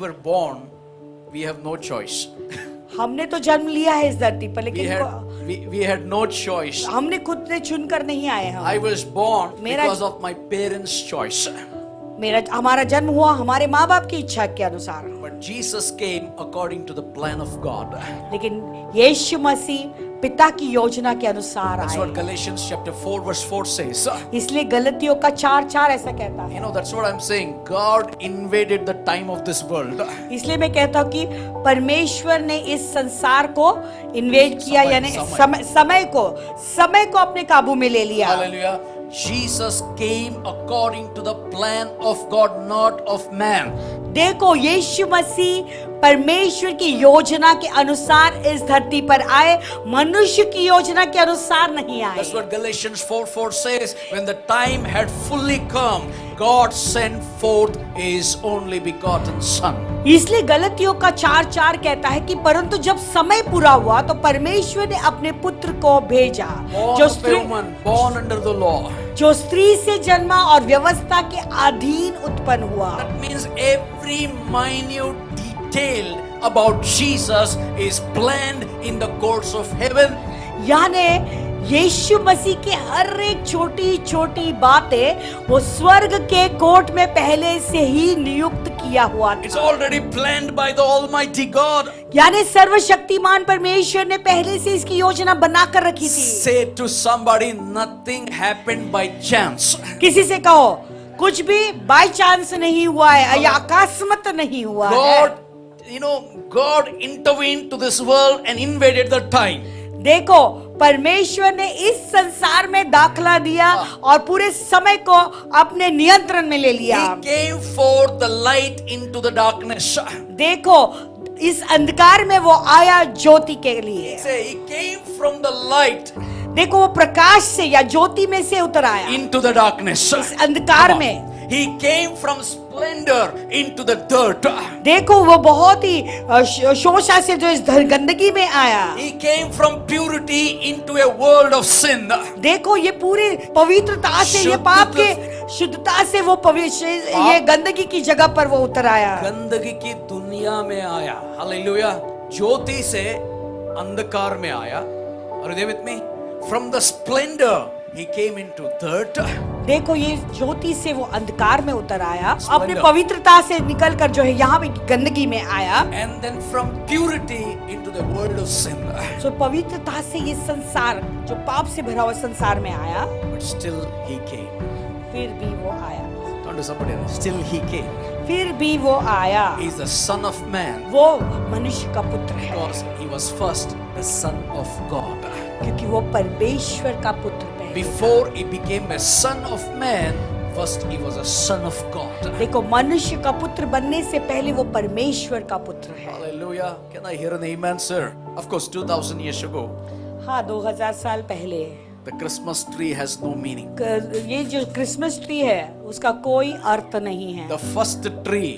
were born, we have no choice. हमने तो जन्म लिया है इस धरती पर, We लेकिन had, we had no choice. हमने खुद से चुनकर नहीं आए हम। I was born मेरा- because of my parents' choice. हमारा जन्म हुआ हमारे माँ बाप की इच्छा के अनुसार, But Jesus came according to the plan of God. लेकिन यीशु मसीह पिता की योजना के अनुसार That's what आए। Galatians chapter 4 verse 4 says. इसलिए गलतियों का 4:4 ऐसा कहता है। You know, that's what I'm saying. God invaded the time of this world. इसलिए मैं कहता हूँ कि परमेश्वर ने इस संसार को इन्वेड किया, समय- यानी समय। समय को अपने काबू में ले लिया। Hallelujah. Jesus came according to the plan of God, not of man. देखो यीशु मसीह परमेश्वर की योजना के अनुसार इस धरती पर आए, मनुष्य की योजना के अनुसार नहीं आए। That's what Galatians 4:4 says. When the time had fully come, God sent forth His only begotten Son. इसलिए गलतियों का 4:4 कहता है कि परंतु जब समय पूरा हुआ तो परमेश्वर ने अपने पुत्र को भेजा, Born of a woman, born under the law. जो स्त्री से जन्मा और व्यवस्था के अधीन उत्पन्न हुआ। That means every minute detail about Jesus is planned in the courts of heaven. यानी यीशु मसीह के हर एक छोटी छोटी बातें वो स्वर्ग के कोर्ट में पहले से ही नियुक्त किया हुआ It's था। already planned by the Almighty God. यानी सर्वशक्तिमान परमेश्वर ने पहले से इसकी योजना बनाकर रखी थी। Say to somebody, nothing happened by chance. किसी से कहो कुछ भी बाय चांस नहीं हुआ है या अकस्मात नहीं हुआ है। God, God intervened to this world and invaded the time. देखो परमेश्वर ने इस संसार में दाखला दिया और पूरे समय को अपने नियंत्रण में ले लिया। He came forth the light into the darkness. देखो इस अंधकार में वो आया ज्योति के लिए। Say, He came from the light देखो वो प्रकाश से या ज्योति में से उतर आया into the darkness. इस अंधकार Come on. में। He came from splendor into the dirt. देखो वो बहुत ही शोषा से जो इस गंदगी में आया। He came from purity into a world of sin. देखो ये पूरी पवित्रता से, ये पाप के शुद्धता से वो ये गंदगी की जगह पर वो उतर आया। गंदगी की दुनिया में आया। हालेलुया। ज्योति से अंधकार में आया। Are you there with me? From the splendor he came into dirt. देखो ये ज्योति से वो अंधकार में उतर आया, अपने Splendor. पवित्रता से निकलकर जो है यहाँ पे गंदगी में आया। And then from purity into the world of sin. तो पवित्रता से ये संसार जो पाप से भरा हुआ संसार में आया, But still he came. फिर भी वो आया। Turn to somebody else. Still he came. फिर भी वो आया। He is the son of man. वो मनुष्य का पुत्र है, Because he was first the son of God. क्योंकि वो परमेश्वर का पुत्र है। Before he became a son of man, first he was a son of God. देखो मनुष्य का पुत्र बनने से पहले वो परमेश्वर का पुत्र है। Hallelujah. Can I hear an amen, sir? Of course, 2000 years ago, हाँ 2000 साल पहले the Christmas tree has no meaning. ये जो क्रिसमस ट्री है उसका कोई अर्थ नहीं है। The first tree,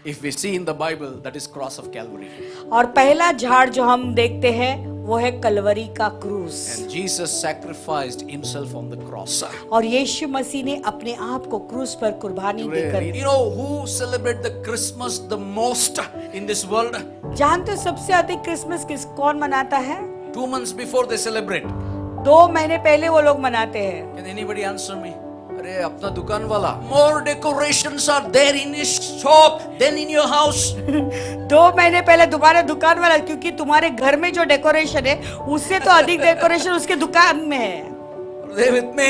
if we see in the Bible, that is cross of Calvary. और पहला झाड़ जो हम देखते हैं वो है कलवरी का क्रूस। And Jesus sacrificed himself on the cross. और यीशु मसीह ने अपने आप को क्रूस पर कुर्बानी देकर। You know who celebrate the Christmas the most in this world? जानते हो सबसे अधिक क्रिसमस कौन मनाता है? 2 months before they celebrate. 2 महीने पहले वो लोग मनाते हैं। Can anybody answer me? अरे अपना दुकान वाला। More decorations are there in his shop than in your house. 2 महीने पहले तुम्हारे दुकान वाला, क्योंकि तुम्हारे घर में जो डेकोरेशन है उससे तो अधिक डेकोरेशन उसके दुकान में है। Are they with me?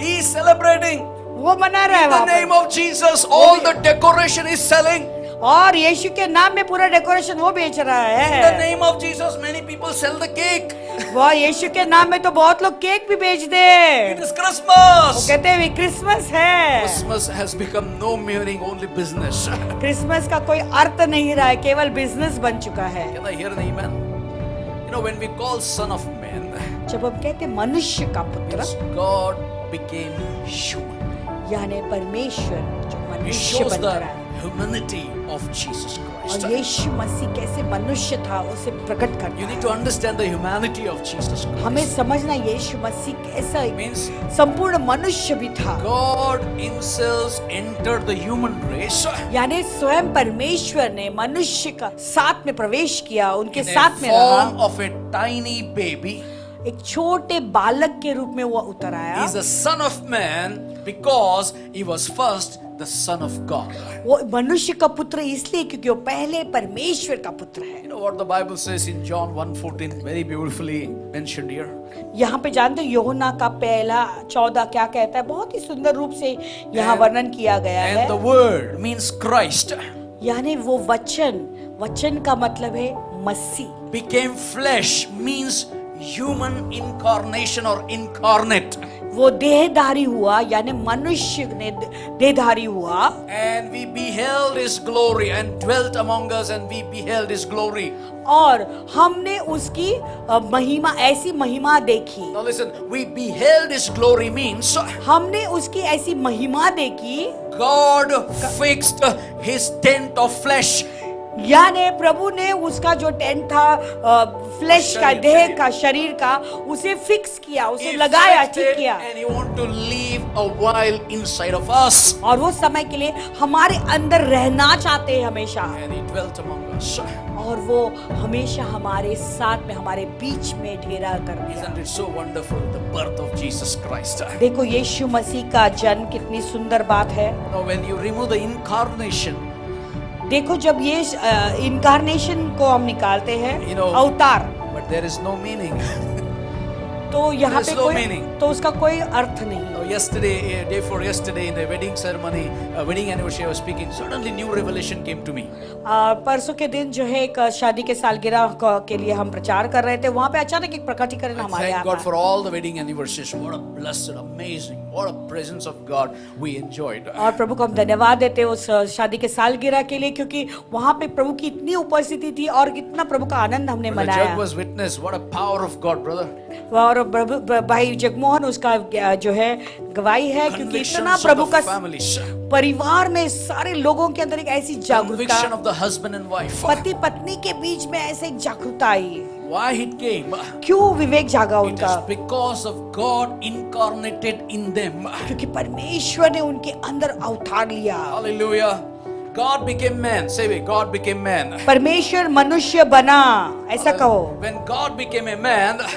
He is celebrating. वो मना रहा है In the वहाँ name पर। of Jesus, all the decoration is selling. और यीशु के नाम में पूरा डेकोरेशन वो बेच रहा In है। the name of Jesus, many people sell the cake. वो यीशु के नाम में तो बहुत लोग केक भी बेच दे। It is वो Christmas. कहते हैं क्रिसमस है। Christmas has become no meaning, only business. Christmas का कोई अर्थ नहीं रहा है, केवल बिजनेस बन चुका है। Can I hear an amen? You know, when we call Son of Man, जब हम कहते हैं मनुष्य का पुत्र, means God became human. यानी परमेश्वर जो It मनुष्य shows बनकर the आया। humanity of Jesus Christ. Christ. और यीशु मसीह कैसे मनुष्य था उसे प्रकट करता You है। need to understand the humanity of Jesus हमें Christ. समझना यीशु मसीह कैसा Means संपूर्ण मनुष्य भी था, God himself entered the human race यानी स्वयं परमेश्वर ने मनुष्य का साथ में प्रवेश किया, उनके in a साथ में रहा। form of a tiny baby. एक छोटे बालक के रूप में वो उतर आया। He's the son of man because he was first the son of God. वो मनुष्य का पुत्र इसलिए क्योंकि वो पहले परमेश्वर का पुत्र है। You know what the Bible says in John 1:14, very beautifully mentioned here. यहाँ पे जानते हो यूहन्ना का पहला 14 क्या कहता है, बहुत ही सुंदर रूप से यहाँ वर्णन किया गया है। And the word means Christ यानी वो वचन का मतलब है मसीह। became flesh means human incarnation or incarnate. वो देहधारी हुआ, यानी मनुष्य ने देहधारी हुआ। And we beheld his glory and dwelt among us and we beheld his glory. और हमने उसकी महिमा, ऐसी महिमा देखी। Now listen, we beheld his glory means हमने उसकी ऐसी महिमा देखी, God fixed his tent of flesh. यानी प्रभु ने उसका जो टेंट था फ्लेश का, देह का, शरीर का, उसे फिक्स किया, उसे He लगाया, fixed ठीक it किया। and he want to live a while inside of us. और वो समय के लिए हमारे अंदर रहना चाहते हैं हमेशा, And he dwelt among us. और वो हमेशा हमारे साथ में, हमारे बीच में ठहरा कर दिया। Isn't it so wonderful, the birth of Jesus Christ? देखो यीशु मसीह का जन्म कितनी सुंदर बात है। Now when you remove the incarnation, देखो जब ये इनकारनेशन को हम निकालते हैं, You know, अवतार, but there is no meaning. तो यहाँ There's पे no कोई, meaning. तो उसका कोई अर्थ नहीं। Yesterday, day before yesterday, in the wedding ceremony, wedding anniversary, I was speaking. Suddenly, new revelation came to me. परसों के दिन जो है एक शादी के सालगिरह के लिए हम प्रचार कर रहे थे, वहाँ पे अचानक एक प्रकटीकरण हमारे Thank यहाँ God था। for all the wedding anniversaries. What a blessed, amazing, what a presence of God we enjoyed. और प्रभु को हम धन्यवाद देते हैं उस शादी के सालगिरह के लिए, क्योंकि वहाँ पे प्रभु की इतनी उपस्थिति थी और कितना प्रभु का आनंद हमने Brother मनाया। Jug was witness. What a power of God, brother. और भाई जगमोहन उसका जो है गवाही है, क्योंकि इतना Convictions प्रभु of का the families. परिवार में सारे लोगों के अंदर एक ऐसी जागरूकता, Conviction of the husband and wife. पति पत्नी के बीच में ऐसे एक जागरूकता आई। Why it came? क्यों विवेक जागा It उनका? is because of God incarnated in them. क्योंकि परमेश्वर ने उनके अंदर अवतार लिया। Hallelujah. God became man. Say it. God became man. परमेश्वर मनुष्य बना, ऐसा कहो। When God became a man,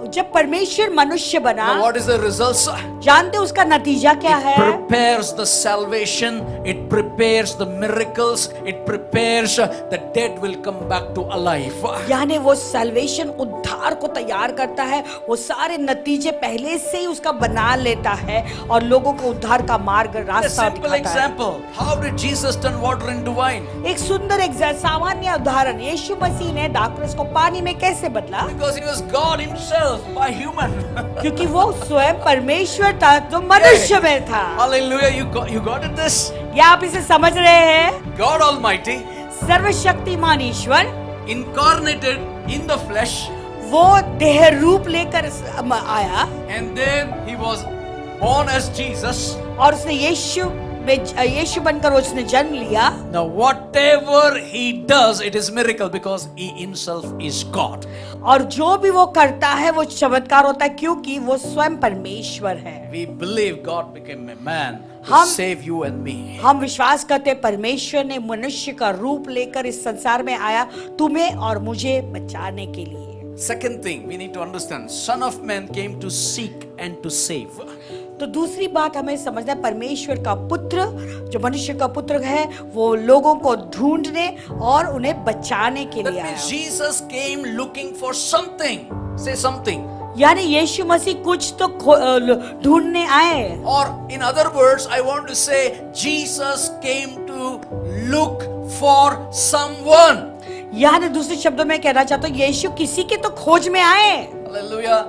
जब परमेश्वर मनुष्य बना, now what is the results? जानते उसका नतीजा क्या है? Prepares the salvation, it prepares the miracles, it prepares the dead will come back to alive. यानी वो सल्वेशन, उद्धार को तैयार करता है, वो सारे नतीजे पहले से ही उसका बना लेता है और लोगों को उद्धार का मार्ग, A रास्ता simple दिखाता है। example. How did Jesus turn water into wine? एक सुंदर सामान्य उदाहरण, यीशु मसीह ने दाखरस को पानी में कैसे बदला? Because he was God himself by human. क्योंकि वो स्वयं परमेश्वर था जो मनुष्य में था। Hallelujah. You got it this? क्या आप इसे समझ रहे हैं? God Almighty सर्वशक्तिमान ईश्वर incarnated in the flesh, वो देह रूप लेकर आया and then he was born as Jesus. और उसने यीशु बनकर उसने जन्म लिया। Now whatever he does, it is miracle because he himself is God. और जो भी वो करता है वो चमत्कार होता है, क्योंकि वो स्वयं परमेश्वर है। We believe God became a man to हम- save you and me. हम विश्वास करते हैं परमेश्वर ने मनुष्य का रूप लेकर इस संसार में आया तुम्हें और मुझे बचाने के लिए। Second thing we need to understand, Son of Man came to seek and to save. तो दूसरी बात हमें समझना है, परमेश्वर का पुत्र, जो मनुष्य का पुत्र है, वो लोगों को ढूंढने और उन्हें बचाने के That लिए means आया। Jesus came looking for something. Say something. यानी यीशु मसीह कुछ तो ढूंढने आए। Or in other words, I want to say Jesus came to look for someone. यानी दूसरे शब्दों में कहना चाहता हूँ, यीशु किसी के तो खोज में आए। Hallelujah.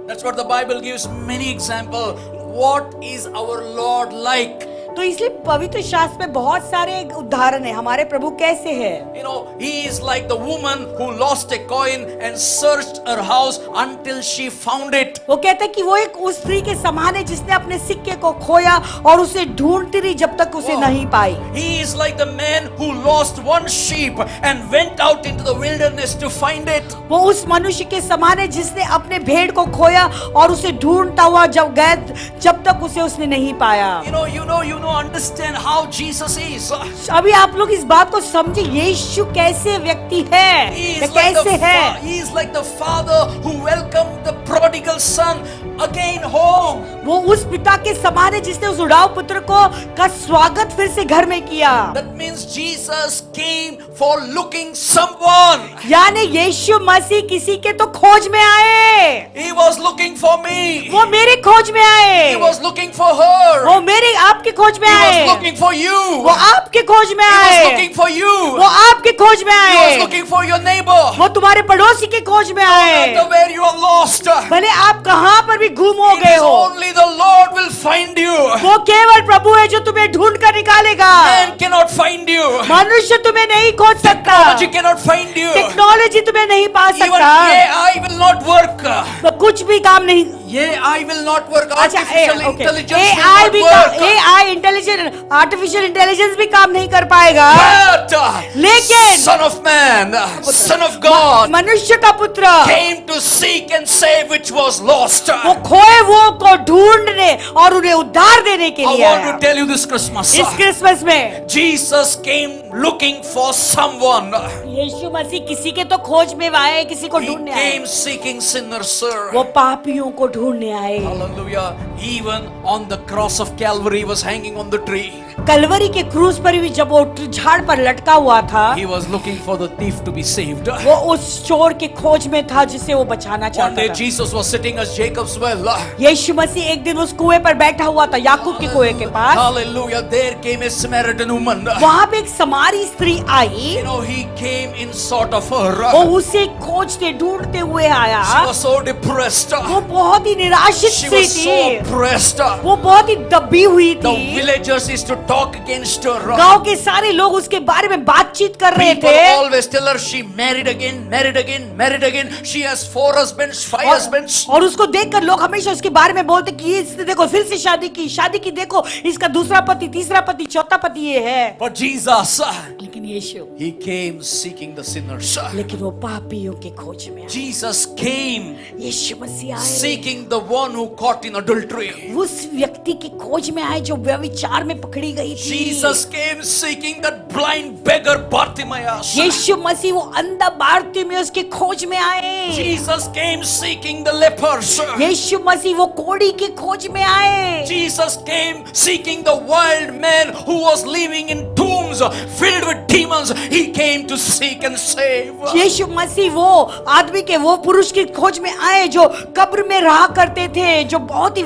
That's what the Bible gives many examples. What is our Lord like? तो इसलिए पवित्र शास्त्र में बहुत सारे उदाहरण है हमारे प्रभु कैसे है। You know, he is like the woman who lost a coin and searched her house until she found it. वो कहता है कि वो एक उस स्त्री के समान है जिसने अपने सिक्के को खोया और उसे ढूंढती रही जब तक उसे नहीं पाई। He is like the man who lost one sheep and went out into the wilderness to find it. वो उस मनुष्य के समान है जिसने अपने भेड़ को खोया और उसे ढूंढता हुआ जब तक उसे उसने नहीं पाया। You know, understand how Jesus is. अभी आप लोग इस बात को समझे यीशु कैसे व्यक्ति है, कैसे है। He is like the father who welcomed the prodigal son again home. वो उस पिता के समान है जिसने उस उड़ाव पुत्र का स्वागत फिर से घर में किया। That means Jesus came for looking someone. यानी यीशु मसीह किसी के तो खोज में आए। He was looking for me. वो मेरे खोज में आए। He was looking for her. वो मेरे आपके खोज में He आए। was looking for you. वो आपके खोज में He was आए। looking for you. वो आपके खोज में He was आए। looking for your neighbor. वो तुम्हारे पड़ोसी के खोज में No आए। matter where you are lost, भले आप कहाँ पर भी गुम हो it गए is हो, only the Lord will find you. वो केवल प्रभु है जो तुम्हें ढूंढ कर निकालेगा। Man cannot find you. मनुष्य तुम्हें नहीं खोज सकता। Technology cannot find you. Technology तुम्हें नहीं पा Even सकता। AI will not work. तो कुछ भी काम नहीं। AI will not work. अच्छा, Artificial okay. intelligence will AI not भी work. AI intelligent artificial intelligence भी काम नहीं कर पाएगा। But लेकिन Son of Man, Son of God, मनुष्य का पुत्र came to seek and save which was lost. वो खोए वो को ढूंढने और उन्हें उद्धार देने के I लिए want आया। to tell you this Christmas. इस क्रिसमस में Jesus came looking for someone. यीशु मसीह किसी के तो खोज में आए, किसी को He ढूंढने आए। came seeking sinners, sir. वो पापियों को ढूंढने आए। Hallelujah. Even on the cross of Calvary, he was hanging on the tree. Kalvari के क्रूज पर भी जब वो झाड़ पर लटका हुआ था, He was looking for the thief to be saved. वो उस चोर के खोज में था जिसे वो बचाना One चाहता day था। Jesus was sitting at Jacob's well. यीशु मसीह एक दिन उस कुएं पर बैठा हुआ था, याकूब के कुएं के पास। Hallelujah. There came a Samaritan woman. वहां पे एक समारी स्त्री आई, You know, he came in sort of वो her. उसे खोजते ढूंढते हुए आया। She was so depressed. वो बहुत ही निराशित She स्त्री was so थी, oppressed. वो बहुत ही दबी हुई The थी। villagers used to talk against her. गांव के सारे लोग उसके बारे में बातचीत कर रहे People थे। always tell her she married again, married again, married again. She has 4 husbands, 5 husbands. और उसको देखकर लोग हमेशा उसके बारे में बोलते कि ये इसने देखो फिर से शादी की देखो इसका दूसरा पति, तीसरा पति, चौथा पति ये है। But Jesus, लेकिन यीशु, he came seeking the sinners. लेकिन वो पापियों के खोज में आए। Jesus came यीशु मसीह आए, seeking the one who caught in adultery. उस व्यक्ति की खोज में आए जो व्यभिचार में पकड़ी गई थी। Jesus came seeking that blind beggar Bartimaeus. यीशु मसीह वो अंधा बारतिमेउस के खोज में आए। Jesus came seeking the lepers. यीशु मसीह वो कोढ़ी के खोज में आए। Jesus came seeking the wild man who was living in tombs filled with demons. He came to seek and save. यीशु मसीह वो आदमी के, वो पुरुष की खोज में आए जो कब्र में रहा करते थे, जो बहुत ही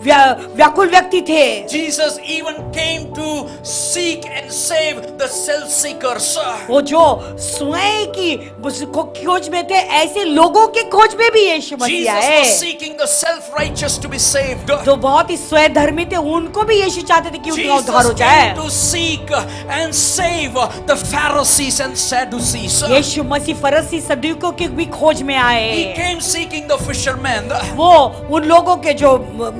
व्याकुल व्यक्ति थे। Jesus even came to seek and save the self-seekers. वो जो स्वयं की खोज में थे, ऐसे लोगों के खोज में भी यीशु मसीह Jesus आए। was seeking the self-righteous to be saved. जो बहुत ही स्वधर्मी थे, उनको भी यीशु चाहते थे कि उनका उद्धार हो Jesus जाए। came to seek and save the Pharisees and Sadducees. यीशु मसीह फरीसी सदूकियों की भी खोज में He आए। came seeking the fishermen. वो उन लोगों के जो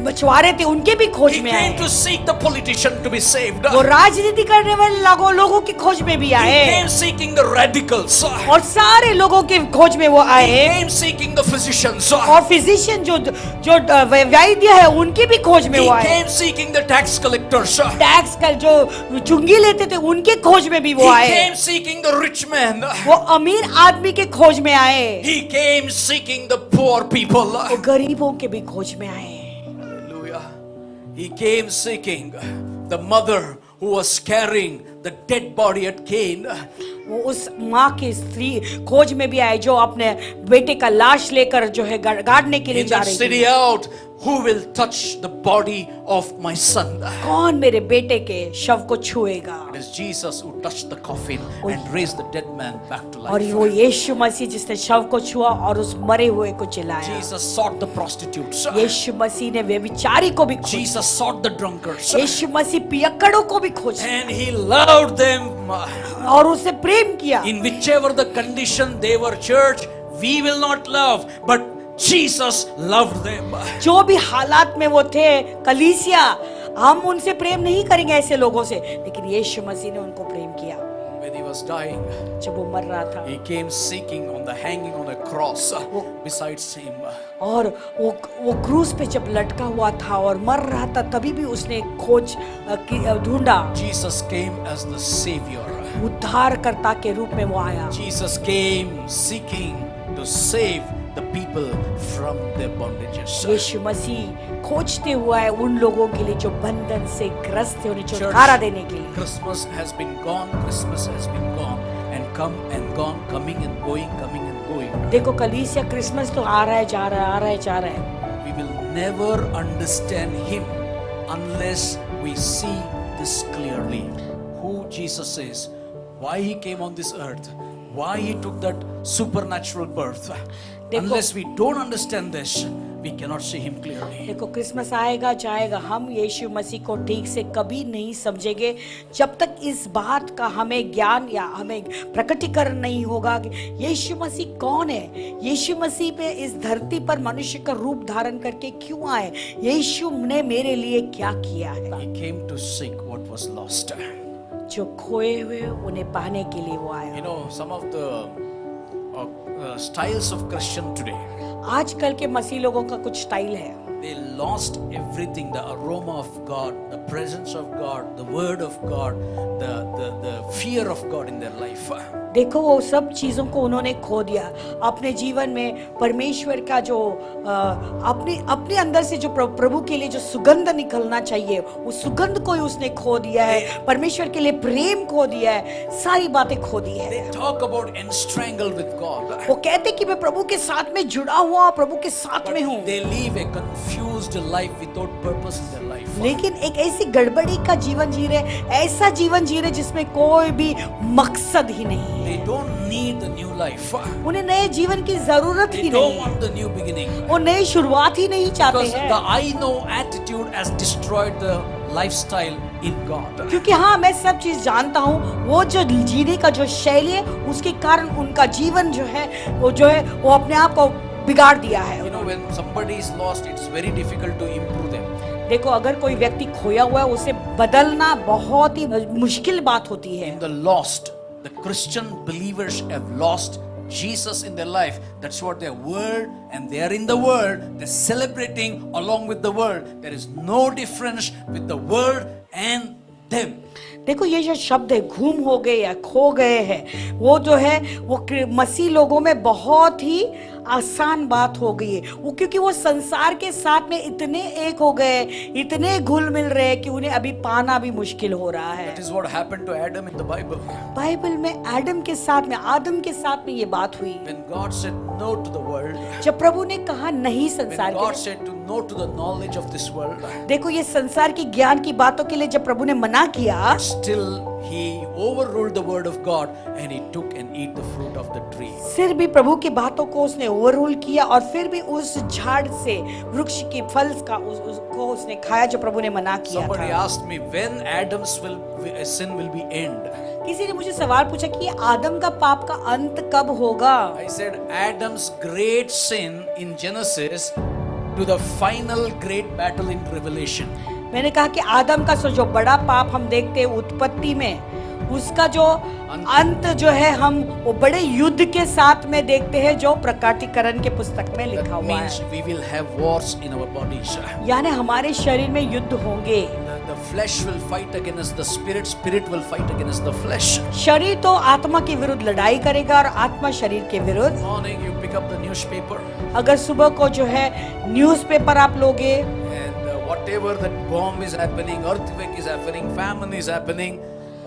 मछुआरे थे उनके भी खोज He में came आए। to seek the politician to be saved. वो राजनीति करने वाले लोगों की खोज में भी He आए came seeking the radicals. और सारे लोगों के खोज में वो He आए। came seeking the physicians. और फिजिशियन जो वैद्य है उनकी भी खोज में He वो आए। came seeking the tax collectors. Tax का जो चुंगी लेते थे उनके खोज में भी वो He आए। came seeking the rich man. वो अमीर आदमी के खोज में आए। He came seeking the poor people. वो गरीबों के भी खोज में आए। Hallelujah. He came seeking the mother who was carrying the dead body at Cain. वो उस माँ की स्त्री खोज में भी आए जो अपने बेटे का लाश लेकर जो है गाड़ने के लिए In जा that रही city थी। out, who will touch the body of my son? कौन मेरे बेटे के शव को छुएगा? It is Jesus who touched the coffin and raised the dead man back to और life. वो यीशु मसीह जिसने शव को छुआ और उस मरे हुए को जिलाया। Jesus sought the prostitutes. यीशु मसीह ने व्यभिचारी को भी खोजा। Jesus sought the drunkards. यीशु मसीह पियक्कड़ों को भी खोजा And he loved them. और उसे प्रेम किया। In whichever the condition they were, church, we will not love, but Jesus loved them. जो भी हालात में वो थे कलीसिया, हम उनसे प्रेम नहीं करेंगे ऐसे लोगों से, लेकिन यीशु मसीह ने उनको प्रेम किया। When he was dying, जब वो मर रहा था he came seeking on the hanging on a cross besides him. और वो क्रूस पे जब लटका हुआ था और मर रहा था, तभी भी उसने खोज ढूंढा। Jesus came as the savior. उद्धारकर्ता के रूप में वो आया। Jesus came seeking to save the people from their bondages. यीशु मसीह खोजते हुआ है उन लोगों के लिए जो बंधन से ग्रस्त थे, उन्हें छुटकारा देने के लिए। Christmas has been gone, Christmas has been gone, and come and gone, coming and going, coming and going. देखो कलीसिया, क्रिसमस तो आ रहा है जा रहा है, आ रहा है जा रहा है। We will never understand him unless we see this clearly. Who Jesus is, why he came on this earth, why he took that supernatural birth. Unless we don't understand this, we cannot see him clearly. देखो Christmas आएगा जाएगा, हम यीशु मसीह को ठीक से कभी नहीं समझेंगे जब तक इस बात का हमें ज्ञान या हमें प्रकटीकरण नहीं होगा कि यीशु मसीह कौन है, यीशु मसीह पे इस धरती पर मनुष्य का रूप धारण करके क्यों आए, यीशु ने मेरे लिए क्या किया है। He came to seek what was lost. जो खोए हुए उन्हें पाने के लिए वो आया। You know, some of the styles of Christian today, आजकल के मसीह लोगों का कुछ स्टाइल है, they lost everything, the aroma of God, the presence of God, the word of God, the fear of God in their life. देखो वो सब चीजों को उन्होंने खो दिया। अपने जीवन में परमेश्वर का जो अपने अंदर से जो प्रभु के लिए जो सुगंध निकलना चाहिए, उस सुगंध को ही उसने खो दिया है। परमेश्वर के लिए प्रेम खो दिया है, सारी बातें खो दी है। They talk about entangled with God. वो कहते कि मैं प्रभु के साथ में जुड़ा हुआ, प्रभु के साथ में हूँ, They live a confused life without purpose in their life. लेकिन एक ऐसी गड़बड़ी का जीवन जी रहे, ऐसा जीवन जी रहे जिसमें कोई भी मकसद ही नहीं है। They don't need the new life. उन्हें नए जीवन की जरूरत They ही don't नहीं है, want the new beginning. वो नई शुरुआत ही नहीं चाहते Because हैं। the I know attitude has destroyed the lifestyle in God. क्योंकि हाँ, मैं सब चीज जानता हूँ, वो जो जीने का जो शैली है, उसके कारण उनका जीवन जो है वो अपने आप को बिगाड़ दिया है। You know, when somebody is lost, it's very difficult to improve them. देखो अगर कोई व्यक्ति खोया हुआ है, उसे बदलना बहुत ही मुश्किल बात होती है। In the lost, the Christian believers have lost Jesus in their life. That's what their world, and they are in the world. They're celebrating along with the world. There is no difference with the world and them. देखो ये जो शब्द है घूम हो गए या खो गए हैं, वो जो है वो मसीह लोगों में बहुत ही आसान बात हो गई है। वो क्योंकि वो संसार के साथ में इतने एक हो गए, इतने घुल मिल रहे हैं कि उन्हें अभी पाना भी मुश्किल हो रहा है। That is what happened to Adam in the Bible. Bible में आदम के साथ में ये बात हुई। When God said no to the world, जब प्रभु ने कहा नहीं when संसार God के, said to no to the knowledge of this world, देखो ये संसार की ज्ञान की बातों के लिए जब प्रभु ने मना किया, still he overruled the word of God and he took and eat the fruit of the tree. फिर भी प्रभु की बातों को उसने ओवररूल किया और फिर भी उस झाड़ से वृक्ष के फल का उसको उसने खाया जो प्रभु ने मना किया Somebody था। asked me when Adam's sin will be end. किसी ने मुझे सवाल पूछा कि ये आदम का पाप का अंत कब होगा। I said Adam's great sin in Genesis to the final great battle in Revelation. मैंने कहा कि आदम का जो बड़ा पाप हम देखते हैं उत्पत्ति में, उसका जो अंत जो है हम वो बड़े युद्ध के साथ में देखते हैं जो प्रकटीकरण के पुस्तक में लिखा That हुआ means है। we will have wars in our bodies. यानी हमारे शरीर में युद्ध होंगे। The flesh will fight against the spirit, spirit will fight against the flesh. शरीर तो आत्मा के विरुद्ध लड़ाई करेगा और आत्मा शरीर के विरुद्ध। Morning you pick up the newspaper अगर सुबह को जो है न्यूज़पेपर आप लोगे, and whatever that bomb is happening, earthquake is happening, famine is happening,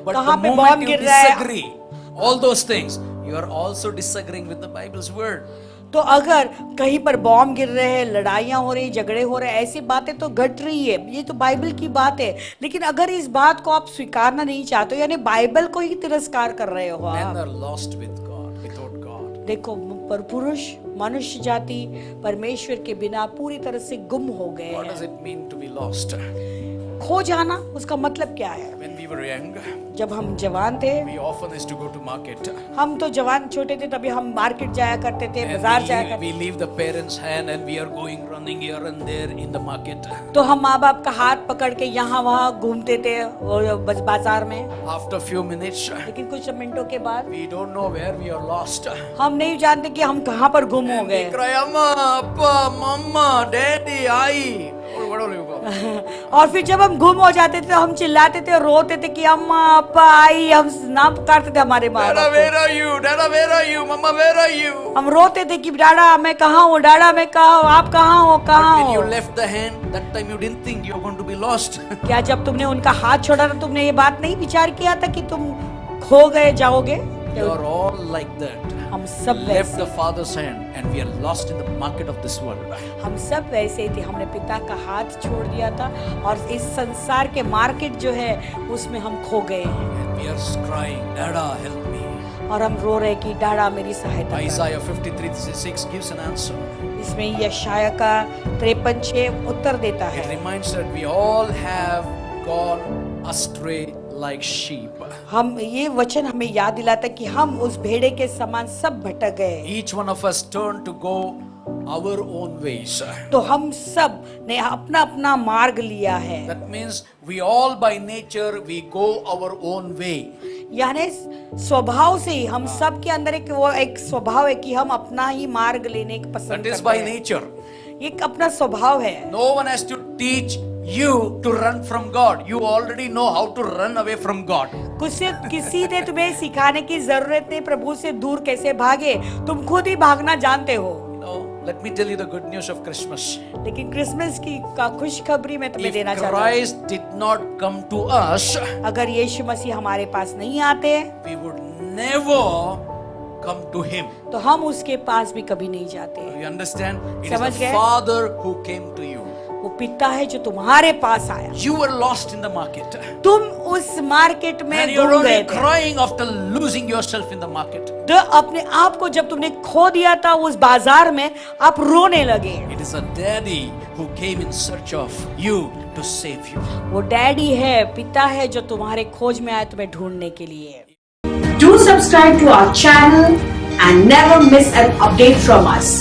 but the कहाँ पे moment बॉम्ब you गिर रहा है? disagree all those things, you are also disagreeing with the Bible's word. तो अगर कहीं पर बॉम्ब गिर रहे हैं, लड़ाइयाँ हो रही, झगड़े हो रहे, ऐसी बातें तो घट रही है, ये तो बाइबल की बात है। लेकिन अगर इस बात को आप स्वीकारना नहीं चाहते हो, यानी बाइबल को ही तिरस्कार कर रहे हो Men आप। are lost with God, without God. देखो, पर पुरुष, मनुष्य जाति परमेश्वर के बिना पूरी तरह से गुम हो गए What does हैं। it mean to be lost? खो जाना, उसका मतलब क्या है? When we were young, जब हम जवान थे, we often used to go to market. हम तो जवान छोटे थे, तभी हम मार्केट जाया करते थे, And बाजार जाया करते we leave the parents' hand and we are going running here and there in the market. तो हम माँ बाप का हाथ पकड़ के यहाँ वहाँ घूमते थे बाजार में। After few minutes, लेकिन कुछ मिनटों के बाद we don't know where we are lost. हम नहीं जानते कि हम कहाँ पर गुम हो And we गए। cry, Amma, Appa, Mama, Daddy, I. Or whatever you call. और फिर जब हम गुम हो जाते थे तो हम चिल्लाते थे, रोते थे कि अम्मा, अप्पा, आई, हम नाम पुकारते थे हमारे माँ Dada, बाप where को। are you? Dada, where are you? Mama, where are you? हम रोते थे कि डाडा मैं कहाँ हूँ, डाडा मैं कहाँ हूँ, आप कहाँ हो, कहाँ When you हो। left the hand, that time you didn't think you were going to be lost. क्या जब तुमने उनका हाथ छोड़ा था, तुमने ये बात नहीं विचार किया था कि तुम खो गए जाओगे? You are all like that. हम सब Left वैसे, the Father's hand and we are lost in the market of this world. हम सब वैसे ही थे। हमने पिता का हाथ छोड़ दिया था और इस संसार के मार्केट जो है उसमें हम खो गए हैं। And we are crying, Dada, help me. और हम रो रहे कि डाडा मेरी सहायता कर। Isaiah 53:6 gives an answer. इसमें यशाया का 53:6 उत्तर देता It है। reminds that we all have gone astray like sheep. हम ये वचन हमें याद दिलाता है कि हम उस भेड़े के समान सब भटक गए। Each one of us turned to go our own ways. तो हम सब ने अपना अपना मार्ग लिया है। That means we all by nature we go our own way. यानी स्वभाव से ही हम सब के अंदर एक स्वभाव है कि हम अपना ही मार्ग लेने की पसंद That is करते by हैं। nature. एक अपना स्वभाव है। No one has to teach you to run from God. You already know how to run away from God. किसी ने तुम्हें सिखाने की जरूरत नहीं प्रभु से दूर कैसे भागे, तुम खुद ही भागना जानते हो। No, let me tell you the good news of Christmas. लेकिन क्रिसमस की का खुशखबरी मैं तुम्हें If देना चाहता हूँ। Christ did not come to us, अगर यीशु मसीह हमारे पास नहीं आते we would never come to Him. तो हम उसके पास भी कभी नहीं जाते। You understand? It is समझ the गए? Father who came to you. वो पिता है जो तुम्हारे पास आया। You were lost in the market. तुम उस मार्केट में And you're गुम only गए थे। crying after losing yourself in the market. तो अपने आप को जब तुमने खो दिया था उस बाजार में, आप रोने लगे। It is a daddy who came in search of you to save you. वो डैडी है, पिता है जो तुम्हारे खोज में आया तुम्हें ढूंढने के लिए। Do subscribe to our channel and never miss an update from us.